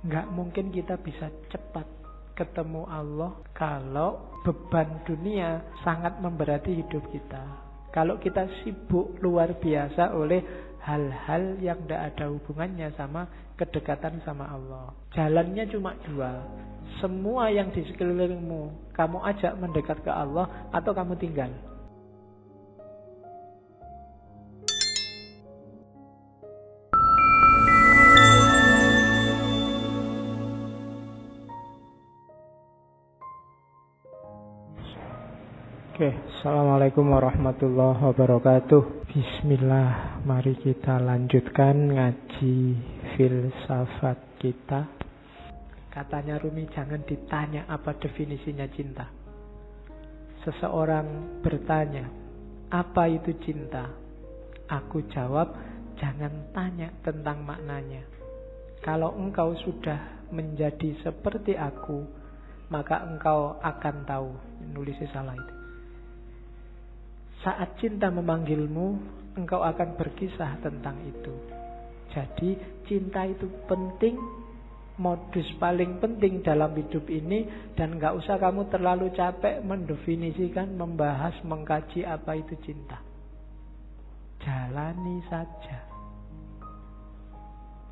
Nggak mungkin kita bisa cepat ketemu Allah kalau beban dunia sangat memberati hidup kita. Kalau kita sibuk luar biasa oleh hal-hal yang tidak ada hubungannya sama kedekatan sama Allah. Jalannya cuma dua. Semua yang di sekelilingmu kamu ajak mendekat ke Allah atau kamu tinggal. Oke, assalamualaikum warahmatullahi wabarakatuh. Bismillah, mari kita lanjutkan ngaji filsafat kita. Katanya Rumi, jangan ditanya apa definisinya cinta. Seseorang bertanya, apa itu cinta? Aku jawab, jangan tanya tentang maknanya. Kalau engkau sudah menjadi seperti aku, maka engkau akan tahu. Nulisnya salah itu. Saat cinta memanggilmu, engkau akan berkisah tentang itu. Jadi cinta itu penting, modus paling penting dalam hidup ini. Dan gak usah kamu terlalu capek mendefinisikan, membahas, mengkaji apa itu cinta. Jalani saja.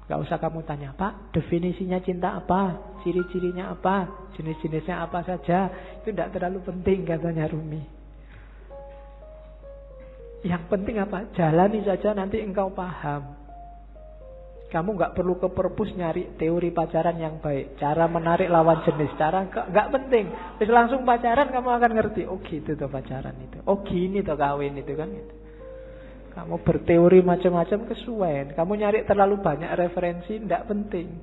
Gak usah kamu tanya, Pak, definisinya cinta apa? Ciri-cirinya apa? Jenis-jenisnya apa saja? Itu tidak terlalu penting, katanya Rumi. Yang penting apa? Jalani saja, nanti engkau paham. Kamu gak perlu ke perpus nyari teori pacaran yang baik, cara menarik lawan jenis, cara gak penting. Terus langsung pacaran kamu akan ngerti. Oh gitu tuh pacaran itu. Oh gini tuh kawin itu kan. Kamu berteori macam-macam kesuwen. Kamu nyari terlalu banyak referensi, tidak penting.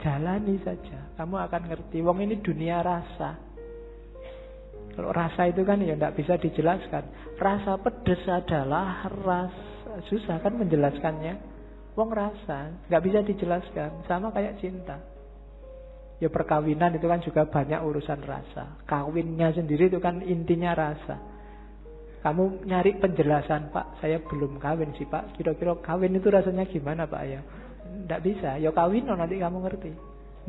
Jalani saja, kamu akan ngerti. Wong ini dunia rasa. Kalau rasa itu kan ya tidak bisa dijelaskan. Rasa pedes adalah rasa, susah kan menjelaskannya. Wong rasa, nggak bisa dijelaskan. Sama kayak cinta. Ya perkawinan itu kan juga banyak urusan rasa. Kawinnya sendiri itu kan intinya rasa. Kamu nyari penjelasan, Pak, saya belum kawin sih Pak. Kira-kira kawin itu rasanya gimana Pak ya? Tidak bisa. Ya kawin nanti kamu ngerti.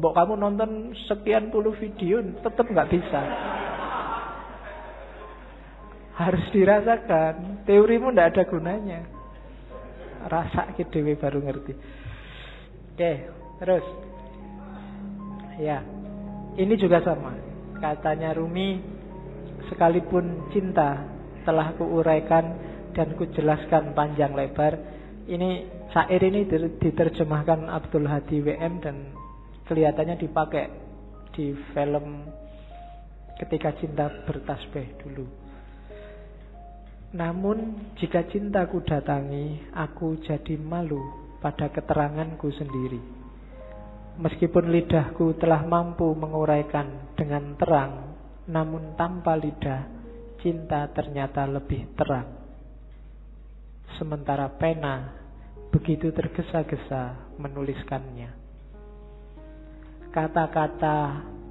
Mbok kamu nonton sekian puluh video, tetap nggak bisa. Harus dirasakan. Teorimu tidak ada gunanya. Rasa dewe baru ngerti. Oke, terus. Ya, ini juga sama. Katanya Rumi, sekalipun cinta telah kuuraikan dan kujelaskan panjang lebar. Ini syair ini diterjemahkan Abdul Hadi WM dan kelihatannya dipakai di film Ketika Cinta Bertasbih dulu. Namun jika cintaku datangi, aku jadi malu pada keteranganku sendiri. Meskipun lidahku telah mampu menguraikan dengan terang, namun tanpa lidah, cinta ternyata lebih terang. Sementara pena begitu tergesa-gesa menuliskannya. Kata-kata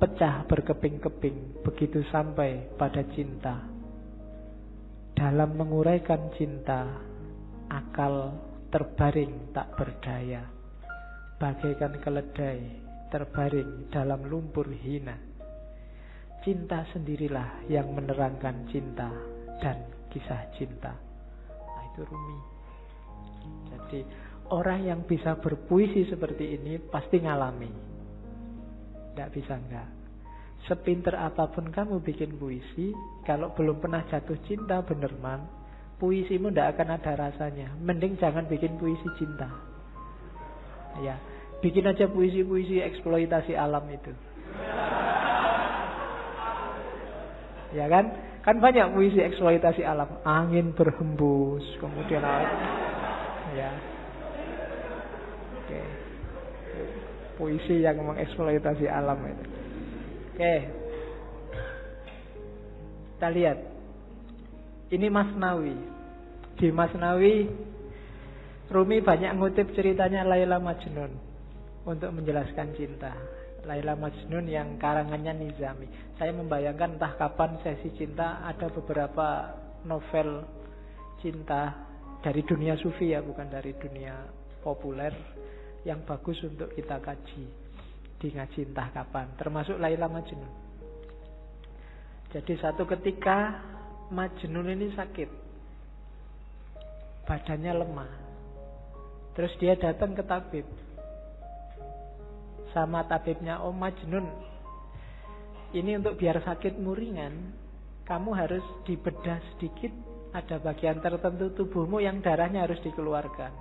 pecah berkeping-keping begitu sampai pada cinta. Dalam menguraikan cinta, akal terbaring tak berdaya, bagaikan keledai terbaring dalam lumpur hina. Cinta sendirilah yang menerangkan cinta dan kisah cinta. Nah itu Rumi. Jadi orang yang bisa berpuisi seperti ini pasti ngalami. Tidak bisa enggak. Sepinter apapun kamu bikin puisi, kalau belum pernah jatuh cinta beneran, puisimu tidak akan ada rasanya. Mending jangan bikin puisi cinta. Ya, bikin aja puisi-puisi eksploitasi alam itu. Ya kan? Kan banyak puisi eksploitasi alam. Angin berhembus, kemudian ya. Oke. Puisi yang mengeksploitasi alam itu. Oke. Kita lihat. Ini Masnawi. Di Masnawi Rumi banyak ngutip ceritanya Laila Majnun untuk menjelaskan cinta. Laila Majnun yang karangannya Nizami. Saya membayangkan entah kapan sesi cinta ada beberapa novel cinta dari dunia sufi ya, bukan dari dunia populer, yang bagus untuk kita kaji di ngaji entah kapan, termasuk Laila Majnun. Jadi satu ketika Majnun ini sakit, badannya lemah. Terus dia datang ke tabib. Sama tabibnya, "Oh Majnun, ini untuk biar sakitmu ringan, kamu harus dibedah sedikit. Ada bagian tertentu tubuhmu yang darahnya harus dikeluarkan."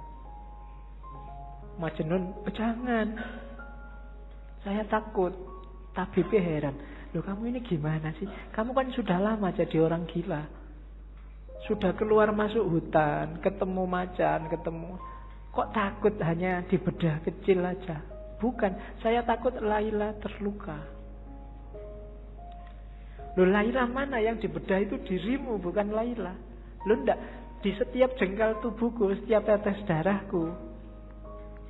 Majnun, "Oh, jangan, saya takut." Tabibnya heran, "Loh kamu ini gimana sih? Kamu kan sudah lama jadi orang gila. Sudah keluar masuk hutan, ketemu macan, kok takut hanya dibedah kecil aja?" "Bukan, saya takut Laila terluka." "Loh Laila mana? Yang dibedah itu dirimu, bukan Laila." "Loh enggak, di setiap jengkal tubuhku, setiap tetes darahku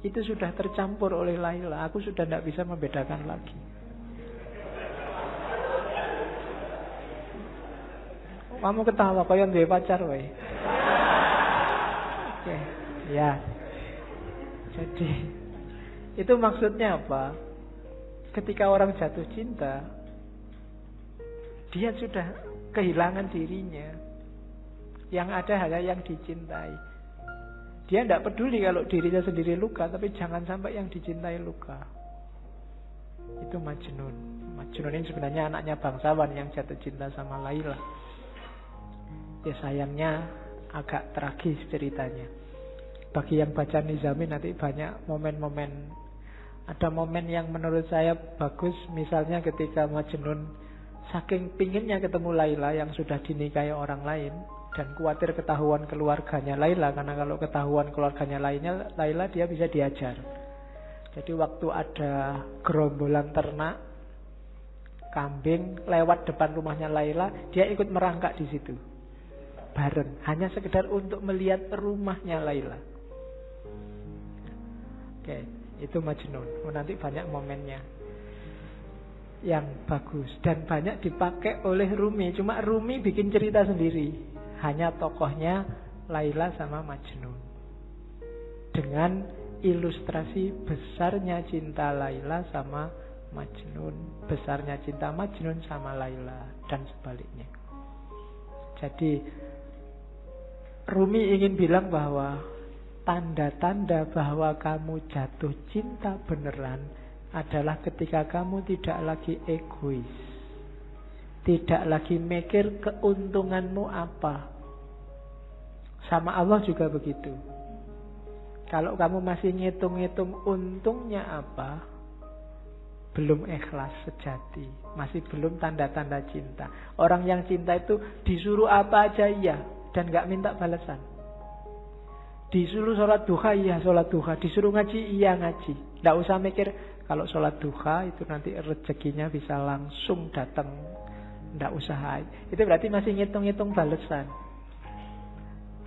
itu sudah tercampur oleh Laila. Aku sudah tidak bisa membedakan lagi." Kamu ketawa kaya duwe pacar wae. Oke, ya. Jadi itu maksudnya apa? Ketika orang jatuh cinta, dia sudah kehilangan dirinya. Yang ada hanya yang dicintai. Dia tidak peduli kalau dirinya sendiri luka, tapi jangan sampai yang dicintai luka. Itu Majnun. Majnun ini sebenarnya anaknya bangsawan yang jatuh cinta sama Laila. Ya sayangnya agak tragis ceritanya. Bagi yang baca Nizami nanti banyak momen-momen. Ada momen yang menurut saya bagus. Misalnya ketika Majnun saking pinginnya ketemu Laila yang sudah dinikahi orang lain, dan khawatir ketahuan keluarganya Laila, karena kalau ketahuan keluarganya Laila dia bisa diajar. Jadi waktu ada gerombolan ternak kambing lewat depan rumahnya Laila, dia ikut merangkak di situ bareng, hanya sekedar untuk melihat rumahnya Laila. Oke, itu Majnun. Nanti banyak momennya yang bagus dan banyak dipakai oleh Rumi. Cuma Rumi bikin cerita sendiri, hanya tokohnya Laila sama Majnun, dengan ilustrasi besarnya cinta Laila sama Majnun, besarnya cinta Majnun sama Laila, dan sebaliknya. Jadi Rumi ingin bilang bahwa tanda-tanda bahwa kamu jatuh cinta beneran adalah ketika kamu tidak lagi egois, tidak lagi mikir keuntunganmu apa. Sama Allah juga begitu. Kalau kamu masih ngitung-ngitung untungnya apa, belum ikhlas sejati, masih belum tanda-tanda cinta. Orang yang cinta itu disuruh apa aja iya, dan gak minta balasan. Disuruh sholat duha, iya sholat duha. Disuruh ngaji, iya ngaji. Gak usah mikir kalau sholat duha itu nanti rezekinya bisa langsung datang. Gak usah. Itu berarti masih ngitung-ngitung balasan.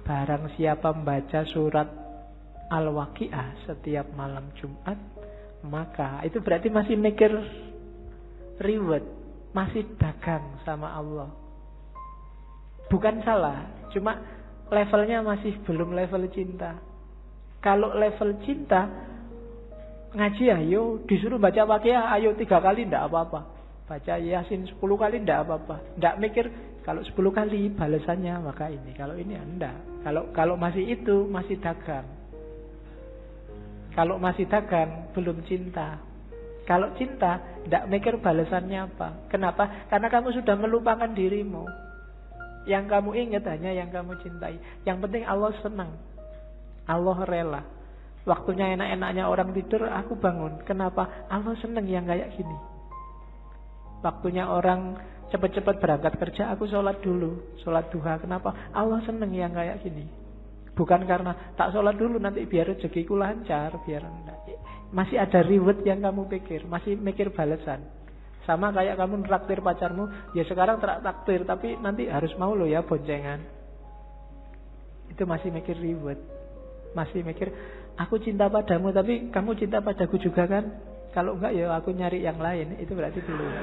Barang siapa membaca surat Al-Waqi'ah setiap malam Jumat, maka itu berarti masih mikir reward, masih dagang sama Allah. Bukan salah, cuma levelnya masih belum level cinta. Kalau level cinta, ngaji ayo, disuruh baca Waqiah, ayo 3 kali ndak apa-apa. Baca Yasin 10 kali ndak apa-apa. Ndak mikir kalau 10 kali balasannya maka ini. Kalau ini enggak. Kalau masih itu masih dagang. Kalau masih dagang belum cinta. Kalau cinta ndak mikir balasannya apa. Kenapa? Karena kamu sudah melupakan dirimu. Yang kamu ingat hanya yang kamu cintai. Yang penting Allah senang, Allah rela. Waktunya enak-enaknya orang tidur, aku bangun. Kenapa? Allah senang yang kayak gini. Waktunya orang cepat-cepat berangkat kerja, aku sholat dulu, sholat duha. Kenapa? Allah senang yang kayak gini. Bukan karena tak sholat dulu nanti biar rezekiku lancar, biar enggak. Masih ada reward yang kamu pikir, masih mikir balasan. Sama kayak kamu traktir pacarmu, ya sekarang traktir, tapi nanti harus mau lo ya boncengan. Itu masih mikir reward, masih mikir aku cinta padamu, tapi kamu cinta padaku juga kan? Kalau enggak ya aku nyari yang lain. Itu berarti belum.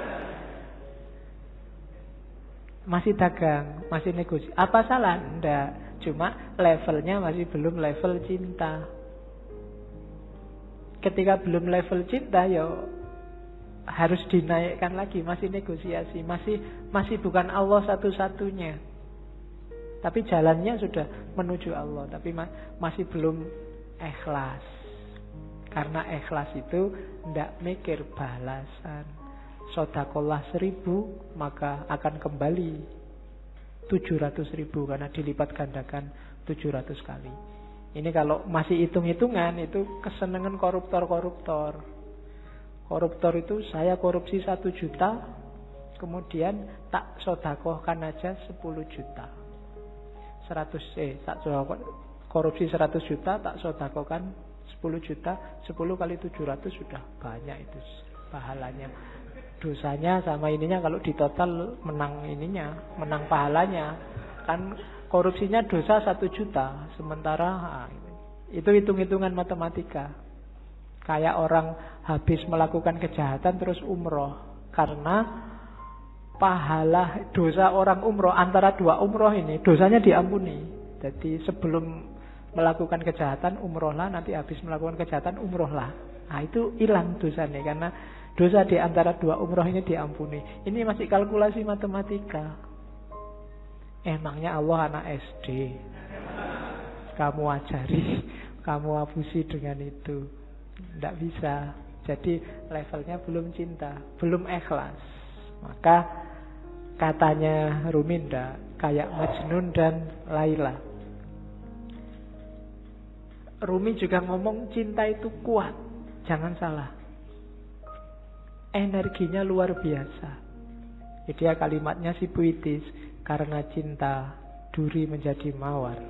Masih dagang, masih negosiasi. Apa salah? Enggak. Cuma levelnya masih belum level cinta. ketika belum level cinta ya harus dinaikkan lagi, masih negosiasi, masih bukan Allah satu-satunya. Tapi jalannya sudah menuju Allah, tapi masih belum ikhlas. Karena ikhlas itu tidak mikir balasan. Sodakolah 1000 maka akan kembali 700.000 karena dilipat gandakan 700 kali. Ini kalau masih hitung-hitungan itu kesenangan koruptor-koruptor. Koruptor itu saya korupsi 1 juta, kemudian tak sodakohkan aja 10 juta. Korupsi 100 juta tak sodakohkan 10 juta, 10 kali 700 sudah banyak itu pahalanya. Dosanya sama ininya kalau di total menang ininya, menang pahalanya. Kan korupsinya dosa 1 juta, sementara itu hitung-hitungan matematika. Kayak orang habis melakukan kejahatan terus umroh, karena pahala dosa orang umroh antara 2 umroh ini dosanya diampuni. Jadi sebelum melakukan kejahatan umrohlah, nanti habis melakukan kejahatan umrohlah. Nah itu hilang dosanya karena dosa di antara 2 umroh ini diampuni. Ini masih kalkulasi matematika. Emangnya Allah anak SD? Kamu ajari, kamu abusi dengan itu. Tidak bisa. Jadi levelnya belum cinta, belum ikhlas. Maka katanya Ruminda kayak Majnun dan Laila. Rumi juga ngomong cinta itu kuat. Jangan salah. Energinya luar biasa. Jadi ya kalimatnya si puitis. Karena cinta duri menjadi mawar.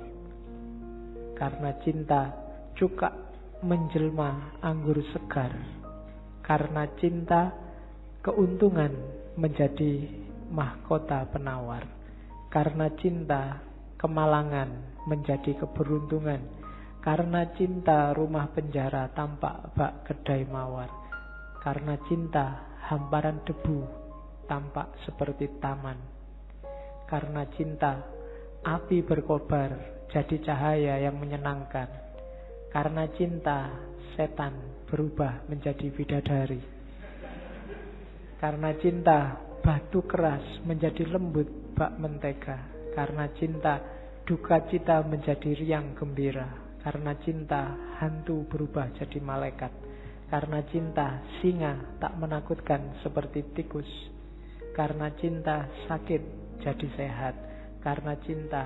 Karena cinta cuka menjelma anggur segar. Karena cinta keuntungan menjadi mahkota penawar. Karena cinta kemalangan menjadi keberuntungan. Karena cinta rumah penjara tampak bak kedai mawar. Karena cinta hamparan debu tampak seperti taman. Karena cinta api berkobar jadi cahaya yang menyenangkan. Karena cinta setan berubah menjadi bidadari. Karena cinta batu keras menjadi lembut bak mentega. Karena cinta duka cita menjadi riang gembira. Karena cinta hantu berubah jadi malaikat. Karena cinta singa tak menakutkan seperti tikus. Karena cinta sakit jadi sehat. Karena cinta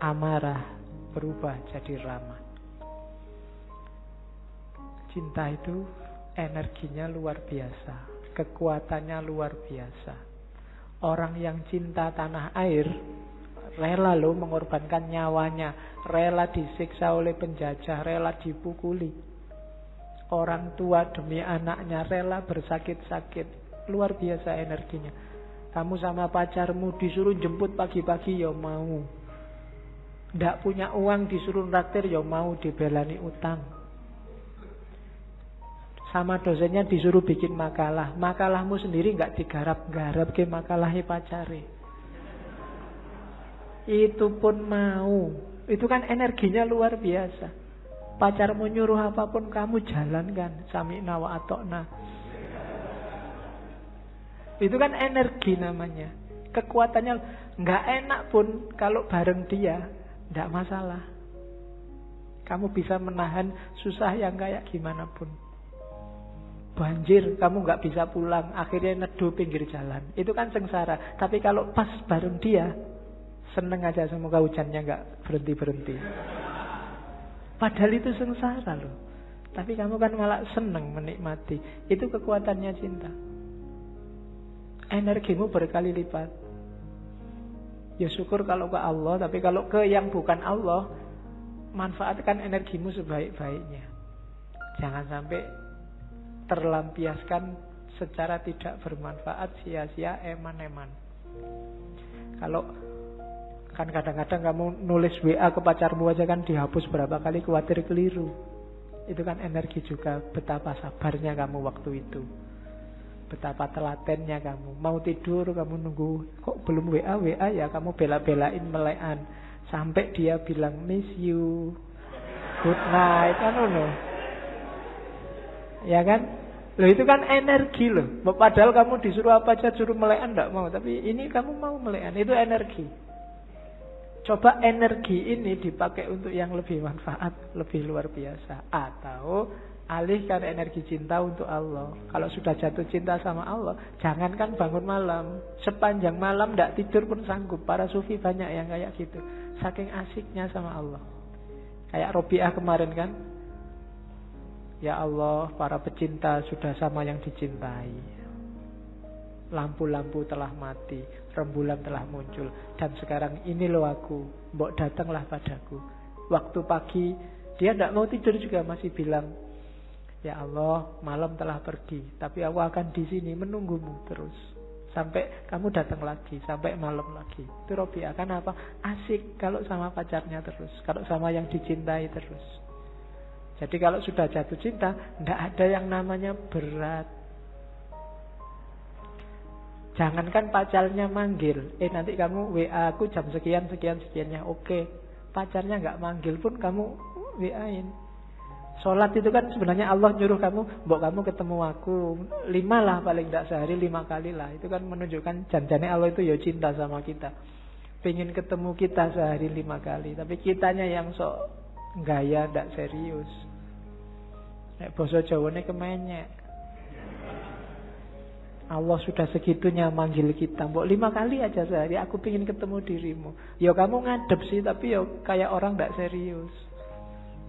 amarah berubah jadi ramah. Cinta itu energinya luar biasa, kekuatannya luar biasa. Orang yang cinta tanah air rela loh mengorbankan nyawanya, rela disiksa oleh penjajah, rela dipukuli. Orang tua demi anaknya rela bersakit-sakit. Luar biasa energinya. Kamu sama pacarmu disuruh jemput pagi-pagi ya mau. Nggak punya uang disuruh traktir ya mau, dibelani utang. Sama dosennya disuruh bikin makalah, makalahmu sendiri nggak digarap-garap ke makalahnya pacare. Itu pun mau. Itu kan energinya luar biasa. Pacarmu nyuruh apapun kamu jalankan. Sami'na wa atokna. Itu kan energi namanya. Kekuatannya nggak enak pun kalau bareng dia, nggak masalah. Kamu bisa menahan susah yang kayak gimana pun. Banjir, kamu nggak bisa pulang, akhirnya neduh pinggir jalan. Itu kan sengsara. Tapi kalau pas bareng dia, seneng aja, semoga hujannya nggak berhenti-berhenti. Padahal itu sengsara loh. Tapi kamu kan malah seneng menikmati. Itu kekuatannya cinta. Energimu berkali lipat. Ya syukur kalau ke Allah, tapi kalau ke yang bukan Allah, manfaatkan energimu sebaik-baiknya. Jangan sampai terlampiaskan secara tidak bermanfaat, sia-sia, eman-eman. Kalau kan kadang-kadang kamu nulis WA ke pacarmu aja kan dihapus berapa kali, khawatir keliru. Itu kan energi juga. Betapa sabarnya kamu waktu itu, betapa telatennya kamu. Mau tidur kamu nunggu, kok belum WA ya, kamu bela-belain melekan sampai dia bilang miss you, good night, kan no. Ya kan? Loh itu kan energi loh. Padahal kamu disuruh apa aja, suruh melekan enggak mau, tapi ini kamu mau melekan, itu energi. Coba energi ini dipakai untuk yang lebih manfaat, lebih luar biasa. Atau alihkan energi cinta untuk Allah. Kalau sudah jatuh cinta sama Allah, jangankan bangun malam, sepanjang malam tidak tidur pun sanggup. Para sufi banyak yang kayak gitu, saking asiknya sama Allah. Kayak Robiah kemarin kan, ya Allah, para pecinta sudah sama yang dicintai. Lampu-lampu telah mati, rembulan telah muncul, dan sekarang ini loh aku, mbok datanglah padaku. Waktu pagi dia tidak mau tidur juga masih bilang, ya Allah, malam telah pergi, tapi aku akan di sini menunggumu terus sampai kamu datang lagi, sampai malam lagi. Itu Robiah kan apa? Asik kalau sama pacarnya terus, kalau sama yang dicintai terus. Jadi kalau sudah jatuh cinta, tidak ada yang namanya berat. Jangankan pacarnya manggil, nanti kamu WA aku jam sekian sekiannya, oke. Pacarnya nggak manggil pun kamu WA-in. Sholat itu kan sebenarnya Allah nyuruh kamu, mbok kamu ketemu aku 5 lah, paling tidak sehari 5 kali lah. Itu kan menunjukkan janjane Allah itu ya cinta sama kita, pengen ketemu kita sehari 5 kali. Tapi kitanya yang sok gaya, tidak serius. Nek basa Jawane kemenyek. Allah sudah segitunya manggil kita, mbok 5 kali aja sehari, aku pengen ketemu dirimu. Ya kamu ngadep sih, tapi ya kayak orang tidak serius.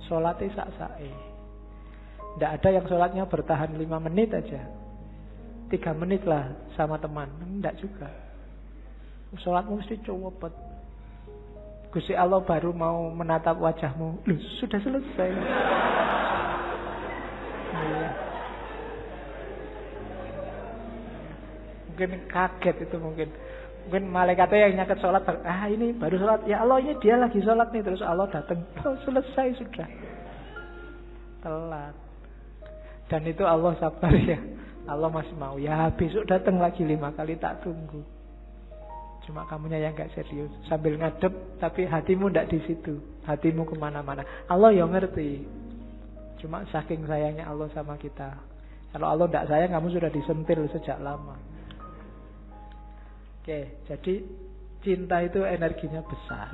Sholatnya sak-sae. Tidak ada yang sholatnya bertahan 5 menit aja, 3 menit lah sama teman. Tidak juga. Sholatmu mesti cepet. Gusti Allah baru mau menatap wajahmu, loh sudah selesai. Iya. Mungkin kaget itu, mungkin malaikatnya yang nyaket sholat, ini baru sholat, ya Allah ini dia lagi sholat nih, terus Allah datang, oh selesai sudah, telat. Dan itu Allah sabar ya, Allah masih mau, ya besok datang lagi 5 kali, tak tunggu. Cuma kamunya yang gak serius, sambil ngadep tapi hatimu ndak di situ, hatimu kemana-mana. Allah yang ngerti, cuma saking sayangnya Allah sama kita. Kalau Allah ndak sayang, kamu sudah disentil sejak lama. Oke, jadi cinta itu energinya besar,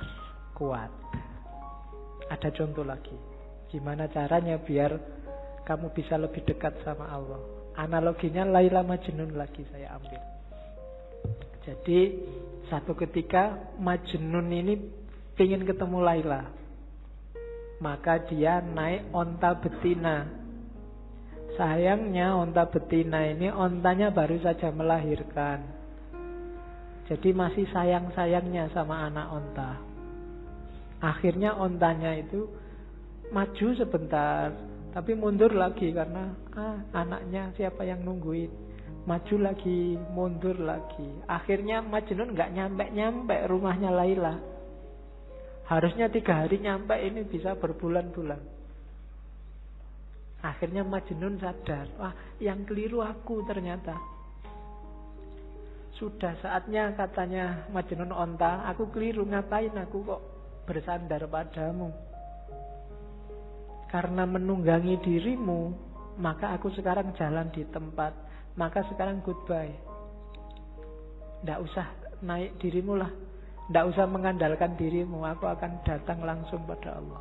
kuat. Ada contoh lagi, gimana caranya biar kamu bisa lebih dekat sama Allah. Analoginya Laila Majnun lagi saya ambil. Jadi satu ketika Majnun ini ingin ketemu Laila, maka dia naik onta betina. Sayangnya onta betina ini ontanya baru saja melahirkan, jadi masih sayang-sayangnya sama anak onta. Akhirnya ontanya itu maju sebentar, tapi mundur lagi karena anaknya siapa yang nungguin. Maju lagi, mundur lagi. Akhirnya Majnun nggak nyampe rumahnya Laila. Harusnya 3 hari nyampe, ini bisa berbulan-bulan. Akhirnya Majnun sadar, wah yang keliru aku ternyata. Sudah saatnya katanya Majnun onta, aku keliru, ngapain aku kok bersandar padamu. Karena menunggangi dirimu, maka aku sekarang jalan di tempat. Maka sekarang goodbye. Tidak usah naik dirimu lah, tidak usah mengandalkan dirimu, aku akan datang langsung pada Allah.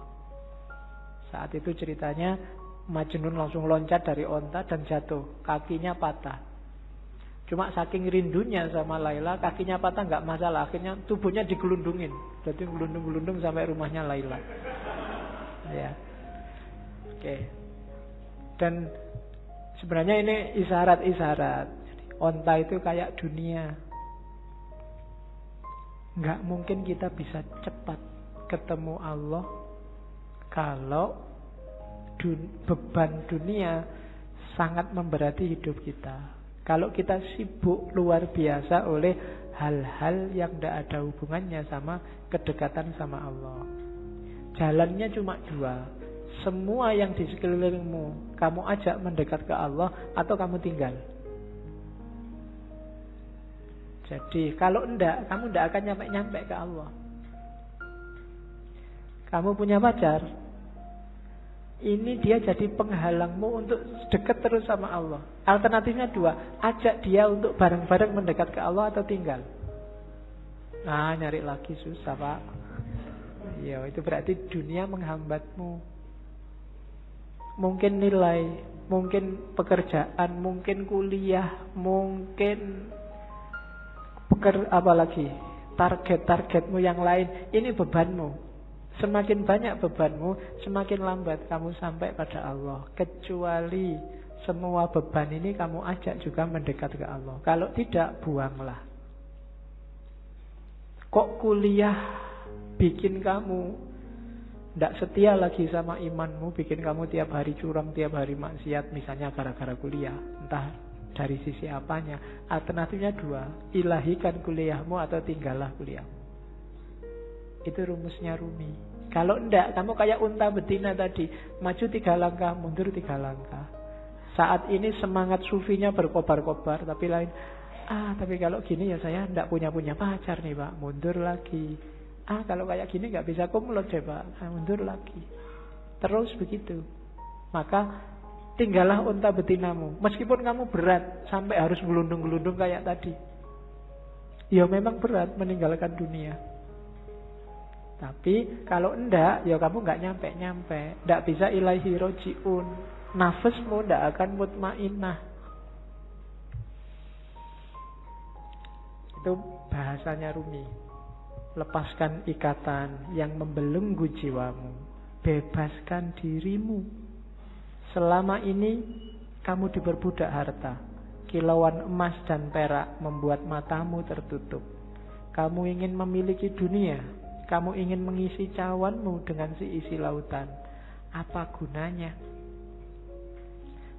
Saat itu ceritanya Majnun langsung loncat dari onta dan jatuh, kakinya patah. Cuma saking rindunya sama Laila, kakinya patah nggak masalah. Akhirnya tubuhnya digelundungin, jadi gelundung-gelundung sampai rumahnya Laila. Ya, oke. Dan sebenarnya ini isyarat-isyarat. Onta itu kayak dunia. Nggak mungkin kita bisa cepat ketemu Allah kalau beban dunia sangat memberati hidup kita. Kalau kita sibuk luar biasa oleh hal-hal yang tidak ada hubungannya sama kedekatan sama Allah. Jalannya cuma 2. Semua yang di sekelilingmu kamu ajak mendekat ke Allah, atau kamu tinggal. Jadi kalau enggak, kamu enggak akan nyampe-nyampe ke Allah. Kamu punya pacar, Ini dia jadi penghalangmu untuk dekat terus sama Allah. Alternatifnya dua, ajak dia untuk bareng-bareng mendekat ke Allah atau tinggal. Nah, nyari lagi susah, Pak. Ya, itu berarti dunia menghambatmu. Mungkin nilai, mungkin pekerjaan, mungkin kuliah, mungkin apalagi target-targetmu yang lain. Ini bebanmu. Semakin banyak bebanmu, semakin lambat kamu sampai pada Allah. Kecuali semua beban ini kamu ajak juga mendekat ke Allah. Kalau tidak, buanglah. Kok kuliah bikin kamu tidak setia lagi sama imanmu, bikin kamu tiap hari curang, tiap hari maksiat, misalnya gara-gara kuliah. Entah dari sisi apanya. Alternatifnya dua, ilahikan kuliahmu atau tinggallah kuliahmu. Itu rumusnya Rumi. Kalau enggak, kamu kayak unta betina tadi, maju 3 langkah, mundur 3 langkah. Saat ini semangat sufinya berkobar-kobar, tapi lain, tapi kalau gini ya saya enggak punya pacar nih Pak, mundur lagi. Kalau kayak gini enggak bisa kumlot deh Pak, mundur lagi. Terus begitu. Maka tinggallah unta betinamu. Meskipun kamu berat sampai harus gelundung-gelundung kayak tadi. Ya memang berat meninggalkan dunia. Tapi kalau enggak, ya kamu enggak nyampe-nyampe. Enggak bisa ilaihi roji'un. Nafasmu enggak akan mutmainnah. Itu bahasanya Rumi. Lepaskan ikatan yang membelenggu jiwamu. Bebaskan dirimu. Selama ini kamu diperbudak harta. Kilauan emas dan perak membuat matamu tertutup. Kamu ingin memiliki dunia. Kamu ingin mengisi cawanmu dengan si isi lautan. Apa gunanya?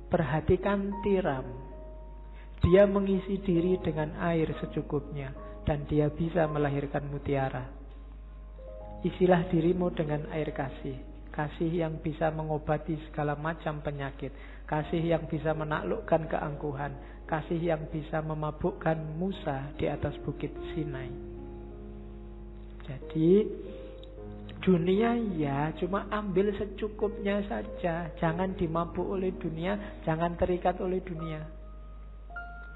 Perhatikan tiram. Dia mengisi diri dengan air secukupnya. Dan dia bisa melahirkan mutiara. Isilah dirimu dengan air kasih. Kasih yang bisa mengobati segala macam penyakit. Kasih yang bisa menaklukkan keangkuhan. Kasih yang bisa memabukkan Musa di atas bukit Sinai. Jadi dunia ya cuma ambil secukupnya saja. Jangan dimabuk oleh dunia. Jangan terikat oleh dunia.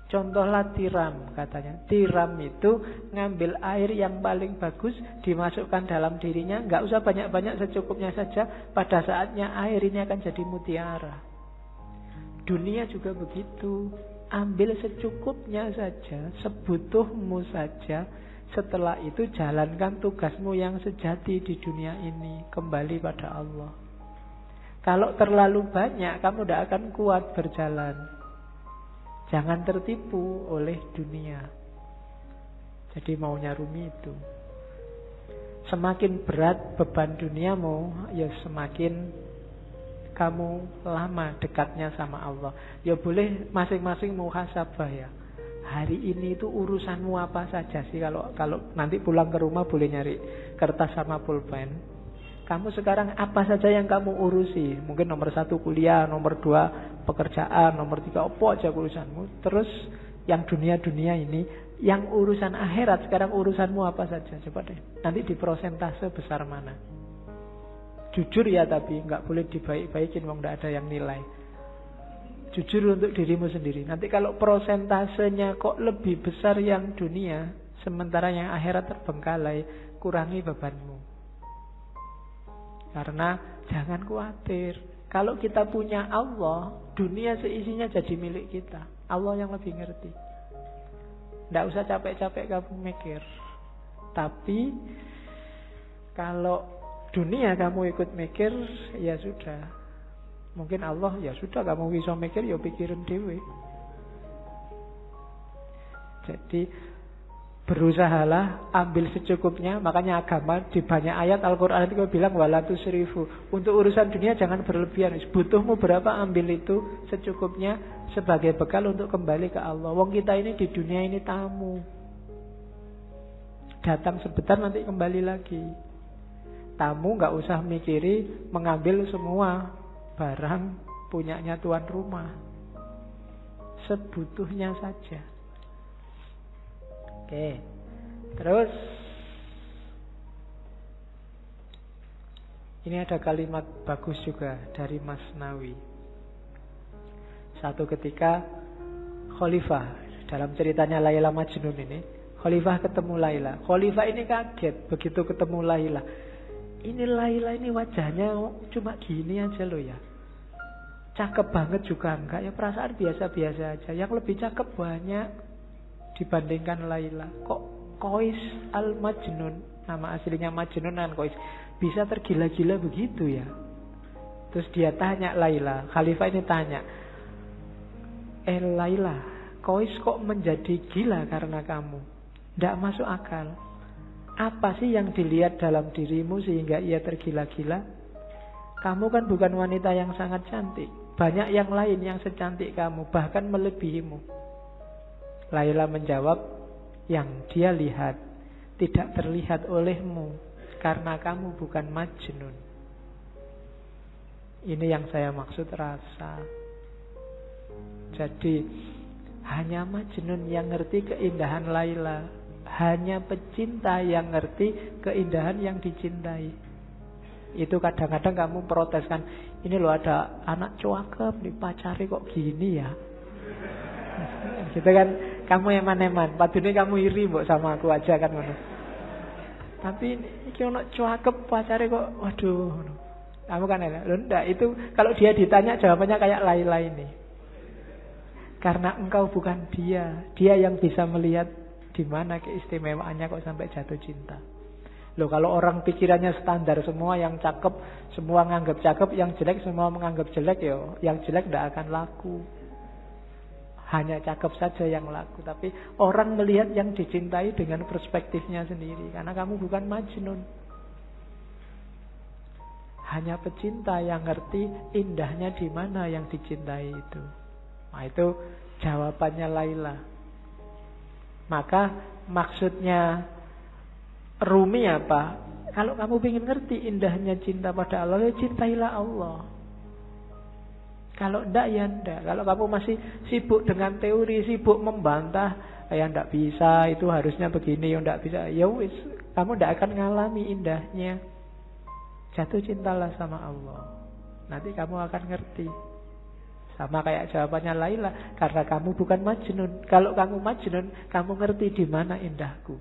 Contohlah tiram katanya. Tiram itu ngambil air yang paling bagus, dimasukkan dalam dirinya. Nggak usah banyak-banyak, secukupnya saja. Pada saatnya air ini akan jadi mutiara. Dunia juga begitu. Ambil secukupnya saja, sebutuhmu saja. Setelah itu jalankan tugasmu yang sejati di dunia ini. Kembali pada Allah. Kalau terlalu banyak, kamu tidak akan kuat berjalan. Jangan tertipu oleh dunia. Jadi maunya Rumi itu. Semakin berat beban duniamu, ya semakin kamu lama dekatnya sama Allah. Ya boleh masing-masing muhasabah ya. Hari ini itu urusanmu apa saja sih? Kalau nanti pulang ke rumah boleh nyari kertas sama pulpen. Kamu sekarang apa saja yang kamu urusi? Mungkin nomor 1 kuliah, nomor 2 pekerjaan, nomor 3 apa aja urusanmu. Terus yang dunia-dunia ini, yang urusan akhirat sekarang urusanmu apa saja? Coba deh. Nanti di prosentase besar mana? Jujur ya, tapi nggak boleh dibaik-baikin, wong nggak ada yang nilai. Jujur untuk dirimu sendiri. Nanti kalau prosentasenya kok lebih besar yang dunia, sementara yang akhirat terbengkalai, kurangi bebanmu. Karena jangan khawatir. Kalau kita punya Allah, dunia seisinya jadi milik kita. Allah yang lebih ngerti. Tidak usah capek-capek kamu mikir. Tapi kalau dunia kamu ikut mikir, ya sudah. Mungkin Allah, ya sudah kamu bisa mikir, ya pikirin dewe. Jadi berusahalah ambil secukupnya. Makanya agama di banyak ayat Al-Quran itu bilang wala tusrifu. Untuk urusan dunia jangan berlebihan. Butuhmu berapa, ambil itu secukupnya sebagai bekal untuk kembali ke Allah. Wong kita ini di dunia ini tamu. Datang sebentar nanti kembali lagi. Tamu gak usah mikiri mengambil semua barang punyanya tuan rumah. Sebutuhnya saja. Oke. Terus Ini ada kalimat bagus juga dari Masnawi. Satu ketika Khalifah, dalam ceritanya Laila Majnun ini, Khalifah ketemu Laila. Khalifah ini kaget begitu ketemu Laila. Ini Laila ini wajahnya cuma gini aja loh ya. Cakep banget juga enggak ya, perasaan biasa-biasa aja. Yang lebih cakep banyak dibandingkan Laila. Kok Qais al-Majnun, nama aslinya Majnun kan Qais, bisa tergila-gila begitu ya. Terus dia tanya Laila, Khalifah ini tanya, Laila, Qais kok menjadi gila karena kamu? Tidak masuk akal. Apa sih yang dilihat dalam dirimu sehingga ia tergila-gila? Kamu kan bukan wanita yang sangat cantik. Banyak yang lain yang secantik kamu, bahkan melebihimu. Laila menjawab, yang dia lihat tidak terlihat olehmu karena kamu bukan Majnun. Ini yang saya maksud rasa. Jadi hanya Majnun yang ngerti keindahan Laila. Hanya pecinta yang ngerti keindahan yang dicintai. Itu kadang-kadang kamu protes kan, ini loh ada anak cakep dipacari kok gini ya. Gitu kan, kamu eman-eman, padahal kamu iri mbok sama aku aja kan ngono. Tapi iki ono cakep pacare kok waduh. Kamu kan enak. Loh enggak, itu kalau dia ditanya jawabannya kayak Laila ini. Karena engkau bukan dia. Dia yang bisa melihat di mana keistimewaannya kok sampai jatuh cinta. Loh kalau orang pikirannya standar, semua yang cakep, semua menganggap cakep, yang jelek semua menganggap jelek, yo, yang jelek tidak akan laku. Hanya cakep saja yang laku. Tapi orang melihat yang dicintai dengan perspektifnya sendiri. Karena kamu bukan Majnun. Hanya pecinta yang ngerti indahnya di mana yang dicintai itu. Nah itu jawabannya Laila. Maka maksudnya Rumi apa? Kalau kamu ingin ngerti indahnya cinta pada Allah, ya cintailah Allah. Kalau enggak, ya enggak. Kalau kamu masih sibuk dengan teori, sibuk membantah, ya enggak bisa, itu harusnya begini, ya enggak bisa. Ya wis, kamu enggak akan ngalami indahnya. Jatuh cintalah sama Allah. Nanti kamu akan ngerti. Sama kayak jawabannya Laila, karena kamu bukan Majnun. Kalau kamu Majnun, kamu ngerti di mana indahku.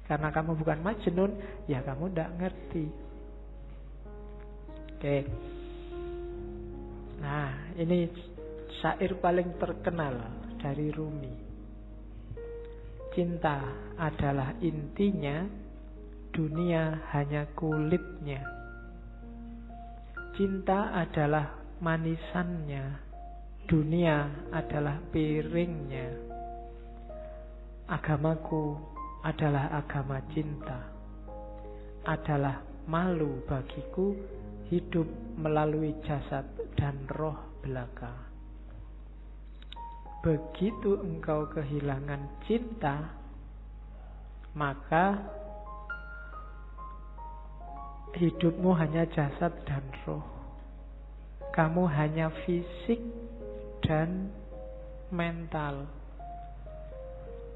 Karena kamu bukan Majnun, ya kamu tidak ngerti. Oke. Nah, ini syair paling terkenal dari Rumi. Cinta adalah intinya, dunia hanya kulitnya. Cinta adalah manisannya, dunia adalah piringnya. Agamaku adalah agama cinta. Adalah malu bagiku hidup melalui jasad dan roh belaka. Begitu engkau kehilangan cinta, maka hidupmu hanya jasad dan roh. Kamu hanya fisik dan mental.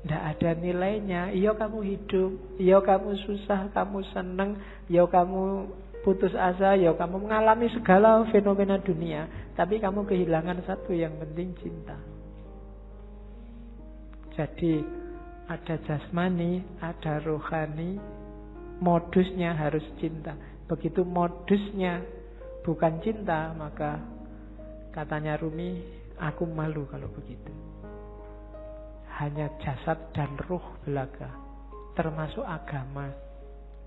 Tidak ada nilainya. Iya kamu hidup, iya kamu susah, kamu seneng, iya kamu putus asa, iya kamu mengalami segala fenomena dunia. Tapi kamu kehilangan satu yang penting, cinta. Jadi ada jasmani, ada rohani. Modusnya harus cinta. Begitu modusnya bukan cinta, maka katanya Rumi, aku malu kalau begitu. Hanya jasad dan ruh belaka, termasuk agama.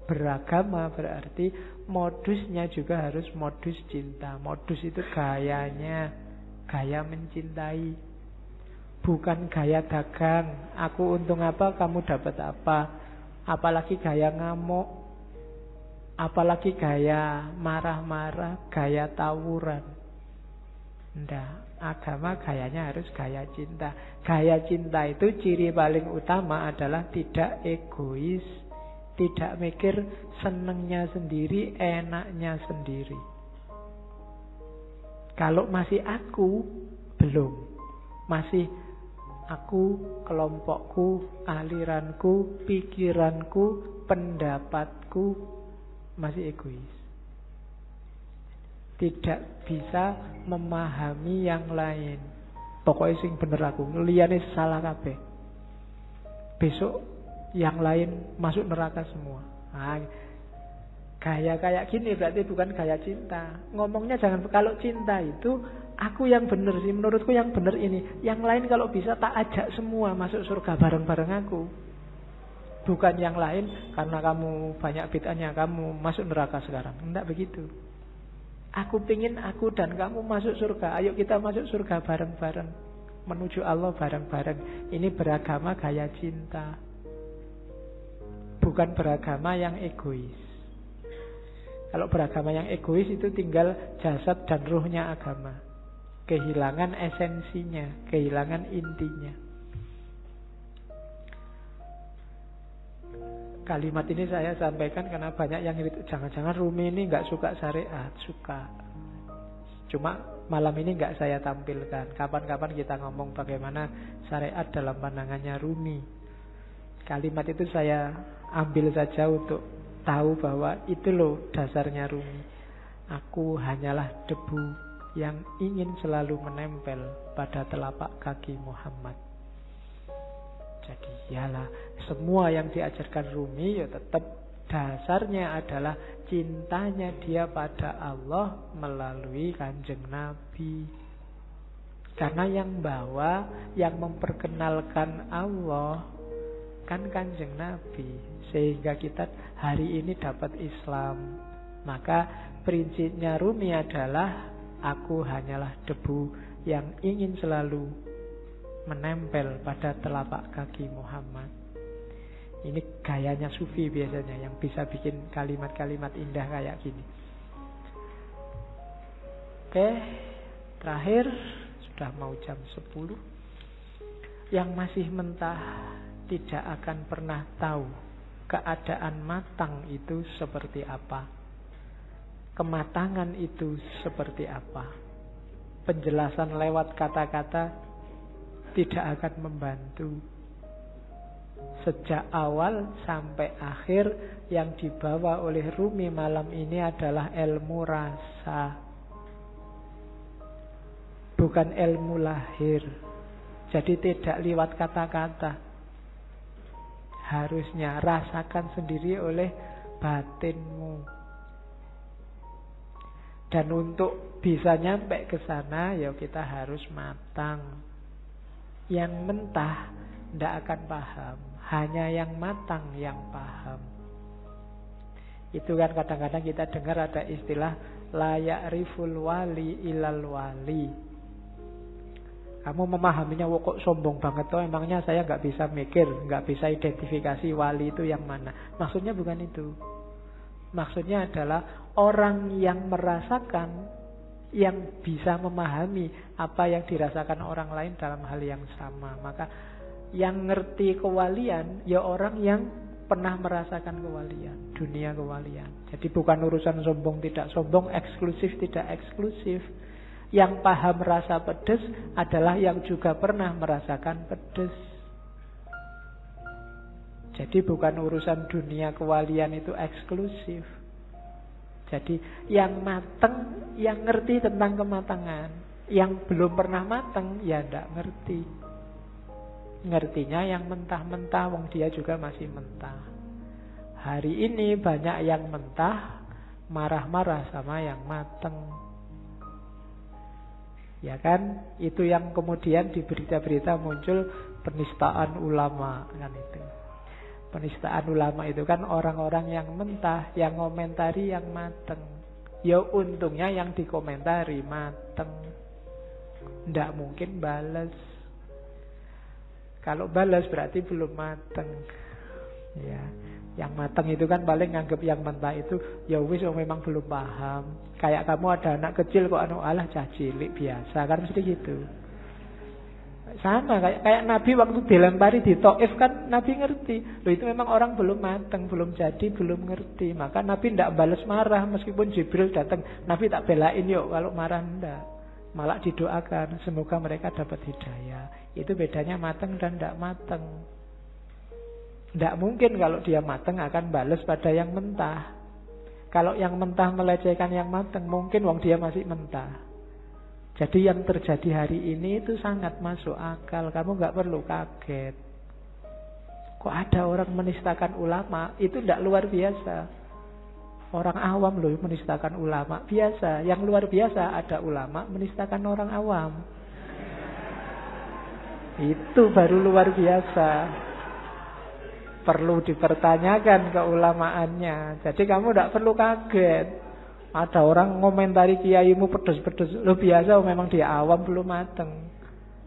Beragama berarti modusnya juga harus modus cinta. Modus itu gayanya, gaya mencintai, bukan gaya dagang. Aku untung apa, kamu dapat apa. Apalagi gaya ngamuk, apalagi gaya marah-marah, gaya tawuran. Nggak. Agama gayanya harus gaya cinta. Gaya cinta itu ciri paling utama adalah tidak egois, tidak mikir senengnya sendiri, enaknya sendiri. Kalau masih aku, belum. Masih aku, kelompokku, aliranku, pikiranku, pendapatku, masih egois. tidak bisa memahami yang lain. Pokoknya sing bener aku, liyane salah kabeh. Besok yang lain masuk neraka semua. Nah, gaya kayak gini berarti bukan gaya cinta. Ngomongnya jangan, kalau cinta itu aku yang bener sih, menurutku yang bener ini. Yang lain kalau bisa tak ajak semua masuk surga bareng-bareng aku. Bukan yang lain karena kamu banyak bid'ahnya kamu masuk neraka sekarang. Enggak begitu. Aku pingin aku dan kamu masuk surga. Ayo kita masuk surga bareng-bareng, menuju Allah bareng-bareng. Ini beragama gaya cinta, bukan beragama yang egois. Kalau beragama yang egois itu tinggal jasad dan ruhnya agama, kehilangan esensinya, kehilangan intinya. Kalimat ini saya sampaikan karena banyak yang jangan-jangan Rumi ini nggak suka syariat. Suka, cuma malam ini nggak saya tampilkan. Kapan-kapan kita ngomong bagaimana syariat dalam pandangannya Rumi. Kalimat itu saya ambil saja untuk tahu bahwa itu loh dasarnya Rumi. Aku hanyalah debu yang ingin selalu menempel pada telapak kaki Muhammad. Jadi yalah, semua yang diajarkan Rumi ya tetap dasarnya adalah cintanya dia pada Allah melalui Kanjeng Nabi. Karena yang bawa, yang memperkenalkan Allah kan Kanjeng Nabi. Sehingga kita hari ini dapat Islam. Maka prinsipnya Rumi adalah aku hanyalah debu yang ingin selalu menempel pada telapak kaki Muhammad. Ini gayanya sufi biasanya, yang bisa bikin kalimat-kalimat indah kayak gini. Oke, terakhir sudah mau jam 10. Yang masih mentah tidak akan pernah tahu keadaan matang itu seperti apa, kematangan itu seperti apa. Penjelasan lewat kata-kata tidak akan membantu. Sejak awal sampai akhir yang dibawa oleh Rumi malam ini adalah ilmu rasa, bukan ilmu lahir. Jadi tidak lewat kata-kata. Harusnya rasakan sendiri oleh batinmu. Dan untuk bisa nyampe ke sana ya kita harus matang. Yang mentah tidak akan paham, hanya yang matang yang paham. Itu kan kadang-kadang kita dengar ada istilah la ya'riful wali ilal wali. Kamu memahaminya, kok sombong banget toh, emangnya saya nggak bisa mikir, nggak bisa identifikasi wali itu yang mana. Maksudnya bukan itu. Maksudnya adalah orang yang merasakan, yang bisa memahami apa yang dirasakan orang lain dalam hal yang sama. Maka yang ngerti kewalian ya orang yang pernah merasakan kewalian, dunia kewalian. Jadi bukan urusan sombong tidak sombong, eksklusif tidak eksklusif. Yang paham rasa pedes adalah yang juga pernah merasakan pedes. Jadi bukan urusan dunia kewalian itu eksklusif. Jadi yang mateng, yang ngerti tentang kematangan. Yang belum pernah mateng, ya tidak ngerti. Ngertinya yang mentah-mentah, wong dia juga masih mentah. Hari ini banyak yang mentah, marah-marah sama yang mateng. Ya kan? Itu yang kemudian di berita-berita muncul penistaan ulama, kan itu. Penistaan ulama itu kan orang-orang yang mentah, yang ngomentari yang mateng. Ya untungnya yang dikomentari mateng. Nggak mungkin balas. Kalau balas berarti belum mateng. Ya, yang mateng itu kan paling nganggep yang mentah itu ya wis memang belum paham. Kayak kamu ada anak kecil kok alah cah cilik biasa kan mesti gitu. Sama kayak Nabi waktu dilempari di Taif kan Nabi ngerti. Loh itu memang orang belum matang, belum jadi, belum ngerti. Maka Nabi tidak balas marah meskipun Jibril datang. Nabi tak belain yuk kalau marah enggak. Malah didoakan semoga mereka dapat hidayah. Itu bedanya matang dan tidak matang. Tidak mungkin kalau dia matang akan balas pada yang mentah. Kalau yang mentah melecehkan yang matang, mungkin wong dia masih mentah. Jadi yang terjadi hari ini itu sangat masuk akal. Kamu nggak perlu kaget. Kok ada orang menistakan ulama? Itu tidak luar biasa. Orang awam loh menistakan ulama. Biasa. Yang luar biasa ada ulama menistakan orang awam. Itu baru luar biasa. Perlu dipertanyakan keulamaannya. Jadi kamu tidak perlu kaget. Ada orang ngomentari kiaimu pedes-pedes. Lo biasa memang dia awam belum mateng.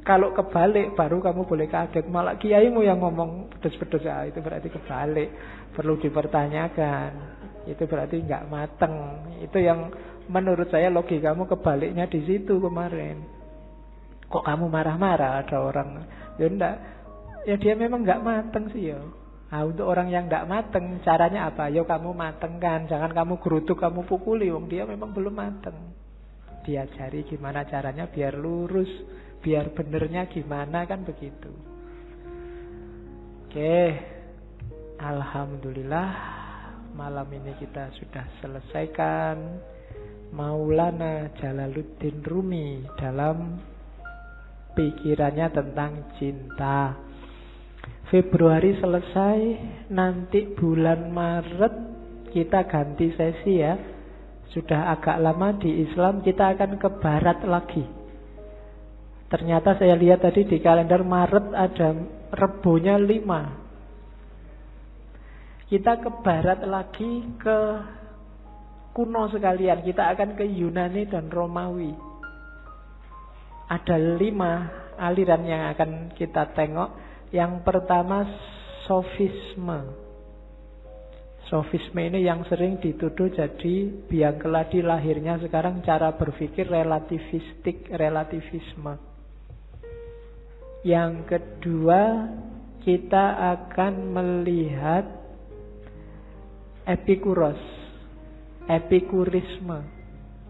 Kalau kebalik baru kamu boleh kaget. Malah kiaimu yang ngomong pedes-pedes. Itu berarti kebalik. Perlu dipertanyakan. Itu berarti nggak mateng. Itu yang menurut saya logikamu kebaliknya di situ kemarin. Kok kamu marah-marah ada orang? Ya enggak. Ya dia memang nggak mateng sih ya. Nah, untuk orang yang tidak mateng, caranya apa? Yo kamu matengkan, jangan kamu gerutuk, kamu pukuli. Wong dia memang belum mateng. Diajari gimana caranya biar lurus, biar benernya gimana, kan begitu. Oke, alhamdulillah malam ini kita sudah selesaikan Maulana Jalaluddin Rumi dalam pikirannya tentang cinta. Februari selesai, nanti bulan Maret kita ganti sesi ya. Sudah agak lama di Islam, kita akan ke barat lagi. Ternyata saya lihat tadi di kalender Maret ada Rebonya 5. Kita ke barat lagi, ke kuno sekalian. Kita akan ke Yunani dan Romawi. Ada 5 aliran yang akan kita tengok. Yang pertama sofisme. Sofisme ini yang sering dituduh jadi biang keladi lahirnya sekarang cara berpikir relativisme. Yang kedua kita akan melihat epikurisme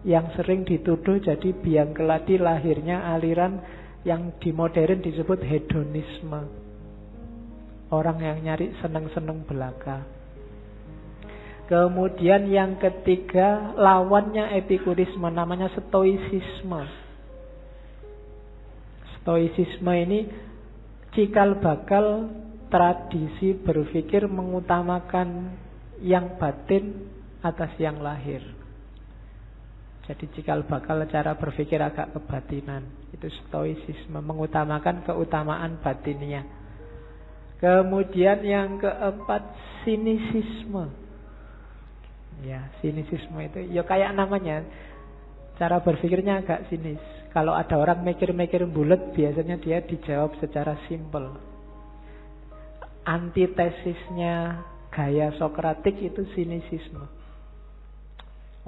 yang sering dituduh jadi biang keladi lahirnya aliran yang di modern disebut hedonisme. Orang yang nyari seneng-seneng belaka. Kemudian yang ketiga lawannya epikurisme, namanya stoicisme. Stoicisme ini cikal bakal tradisi berpikir mengutamakan yang batin atas yang lahir. Jadi cikal bakal cara berpikir agak kebatinan. Itu stoicisme, mengutamakan keutamaan batinnya. Kemudian yang keempat sinisisme. Ya, sinisisme itu ya kayak namanya. Cara berpikirnya agak sinis. Kalau ada orang mikir-mikir bulat, biasanya dia dijawab secara simpel. Antitesisnya gaya Sokratik itu sinisisme.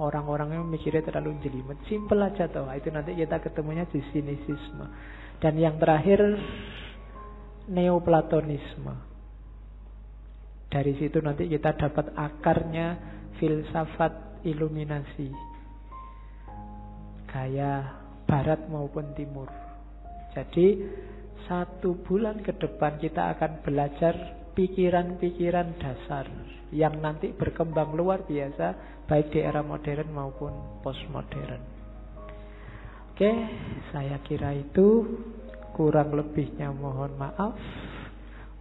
Orang-orang yang mikirnya terlalu jelimet, simpel aja toh. Itu nanti kita ketemunya di sinisisme. Dan yang terakhir Neoplatonisme. Dari situ nanti kita dapat akarnya filsafat iluminasi, gaya barat maupun timur. Jadi 1 bulan ke depan kita akan belajar pikiran-pikiran dasar yang nanti berkembang luar biasa baik di era modern maupun postmodern. Oke, saya kira itu. Kurang lebihnya mohon maaf.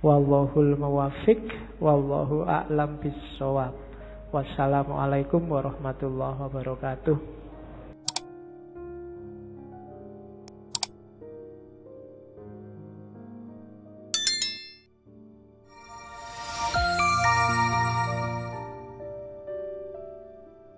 Wallahul muwaffiq, wallahu a'lam bissawab. Wassalamualaikum warahmatullahi wabarakatuh.